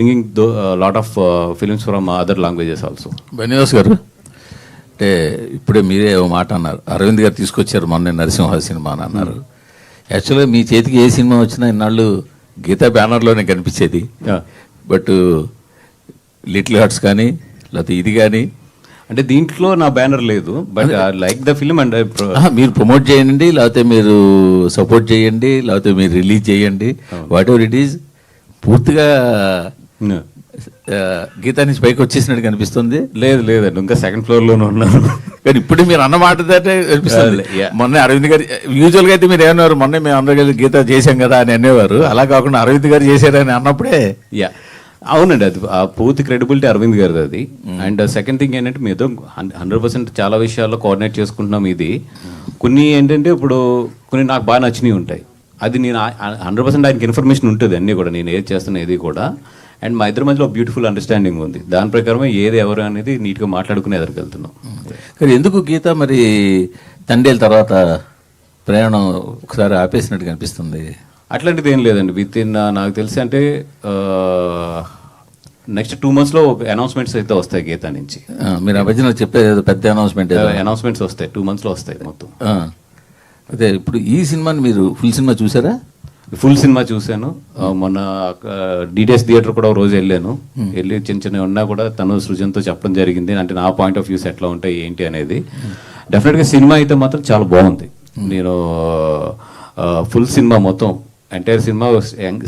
bringing lot of films from other languages also. Bunny Vas గారు, అంటే ఇప్పుడే మీరే ఓ మాట అన్నారు, అరవింద్ గారు తీసుకొచ్చారు మొన్న నరసింహ సినిమా అని అన్నారు. యాక్చువల్గా మీ చేతికి ఏ సినిమా వచ్చినా ఇన్నాళ్ళు గీతా బ్యానర్లోనే కనిపించేది. బట్ లిటిల్ హార్ట్స్ కానీ లేకపోతే ఇది కానీ, అంటే దీంట్లో నా బ్యానర్ లేదు, but like the film and మీరు ప్రమోట్ చేయండి, లేకపోతే మీరు సపోర్ట్ చేయండి, లేకపోతే మీరు రిలీజ్ చేయండి, వాట్ ఎవర్ ఇట్ ఈజ్, పూర్తిగా గీతా నుంచి పైకి వచ్చేసినట్టు కనిపిస్తుంది. లేదండి, ఇంకా సెకండ్ ఫ్లోర్ లోనే ఉన్నాను. కానీ ఇప్పుడు మీరు అన్నమాట కనిపిస్తుంది. మొన్న అరవింద్ గారు, యూజువల్ గా అయితే మీరు ఏమన్నారు, మొన్న మేము అందరూ కలిసి గీత చేశాం కదా అని అనేవారు. అలా కాకుండా అరవింద్ గారు చేశారని అన్నప్పుడే అవునండి, అది ఆ పూర్తి క్రెడిబిలిటీ అరవింద్ గారిది అది. అండ్ సెకండ్ థింగ్ ఏంటంటే మీతో 100% చాలా విషయాల్లో కోఆర్డినేట్ చేసుకుంటున్నాం. ఇది కొన్ని ఏంటంటే ఇప్పుడు కొన్ని నాకు బాగా నచ్చినవి ఉంటాయి, అది నేను 100% ఆయనకి ఇన్ఫర్మేషన్ ఉంటుంది అన్నీ కూడా, నేను ఏది చేస్తున్నా ఏది కూడా. అండ్ మా ఇద్దరి మధ్యలో బ్యూటిఫుల్ అండర్స్టాండింగ్ ఉంది, దాని ప్రకారమే ఏది ఎవరు అనేది నీట్గా మాట్లాడుకుని ఎదురుకెళ్తున్నాం. కానీ ఎందుకు గీత మరి తండేల తర్వాత ప్రయాణం ఒకసారి ఆపేసినట్టు కనిపిస్తుంది? అట్లాంటిది ఏం లేదండి, విత్ ఇన్ నాకు తెలిసి అంటే నెక్స్ట్ 2 monthsలో అనౌన్స్మెంట్స్ అయితే వస్తాయి గీతా నుంచి. మీరు ఆ మధ్యన చెప్పేది పెద్ద అనౌన్స్మెంట్స్ వస్తాయి, 2 monthsలో వస్తాయి మొత్తం. అదే ఇప్పుడు ఈ సినిమాని మీరు ఫుల్ సినిమా చూసారా? ఫుల్ సినిమా చూశాను. మొన్న డిటిఎస్ థియేటర్ కూడా ఒక రోజు వెళ్ళి చిన్న ఉన్నా కూడా తను సృజన్తో చెప్పడం జరిగింది, అంటే నా పాయింట్ ఆఫ్ వ్యూస్ ఎట్లా ఉంటాయి ఏంటి అనేది. డెఫినెట్గా సినిమా అయితే మాత్రం చాలా బాగుంది. నేను ఫుల్ సినిమా మొత్తం ఎంటైర్ సినిమా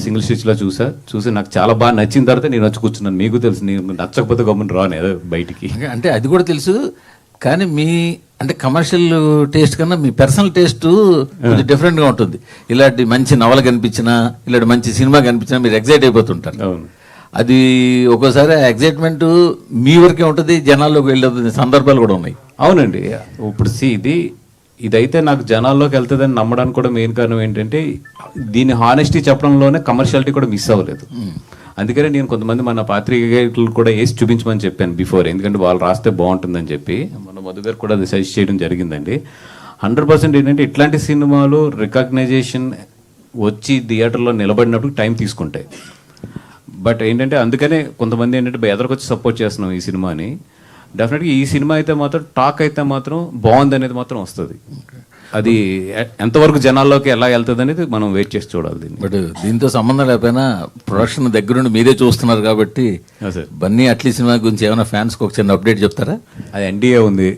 సింగిల్ స్టిచ్లో చూసి నాకు చాలా బాగా నచ్చిన తర్వాత నేను వచ్చి కూర్చున్నాను. మీకు తెలుసు, నేను నచ్చకపోతే గమ్మున రాను ఏదో బయటికి. అంటే అది కూడా తెలుసు, కానీ మీ అంటే కమర్షియల్ టేస్ట్ కన్నా మీ పర్సనల్ టేస్ట్ కొంచెం డిఫరెంట్గా ఉంటుంది. ఇలాంటి మంచి నవల కనిపించినా, ఇలాంటి మంచి సినిమా కనిపించినా మీరు ఎగ్జైట్ అయిపోతుంటారు. అవును, అది ఒక్కోసారి ఎగ్జైట్మెంట్ మీ వరకే ఉంటుంది, జనాల్లోకి వెళ్ళే సందర్భాలు కూడా ఉన్నాయి. అవునండి, ఇప్పుడు ఇదైతే నాకు జనాల్లోకి వెళ్తుందని నమ్మడానికి కూడా మెయిన్ కారణం ఏంటంటే దీని హానెస్టీ చెప్పడంలోనే కమర్షియాలిటీ కూడా మిస్ అవ్వలేదు. అందుకనే నేను కొంతమంది మన పాత్రికేయులు కూడా వేసి చూపించమని చెప్పాను బిఫోర్, ఎందుకంటే వాళ్ళు రాస్తే బాగుంటుందని చెప్పి. మన మధు గారు కూడా అది సజెస్ట్ చేయడం జరిగిందండి. 100% ఏంటంటే ఇట్లాంటి సినిమాలు రికగ్నైజేషన్ వచ్చి థియేటర్లో నిలబడినప్పుడు టైం తీసుకుంటాయి. బట్ ఏంటంటే అందుకనే కొంతమంది ఏంటంటే ఎదరికొచ్చి సపోర్ట్ చేస్తున్నాం ఈ సినిమాని. డెఫినెట్గా ఈ సినిమా అయితే మాత్రం టాక్ అయితే మాత్రం బాగుంది అనేది మాత్రం వస్తుంది. అది ఎంతవరకు జనాల్లోకి ఎలా వెళ్తుంది అనేది మనం వెయిట్ చేసి చూడాలి దీన్ని. బట్ దీంతో సంబంధం లేకపోయినా ప్రొడక్షన్ దగ్గరుండి మీరే చూస్తున్నారు కాబట్టి బన్నీ అట్లీ సినిమా గురించి ఏమైనా ఫ్యాన్స్కి ఒక చిన్న అప్డేట్ చెప్తారా? అది ఎన్డీఏ ఉంది,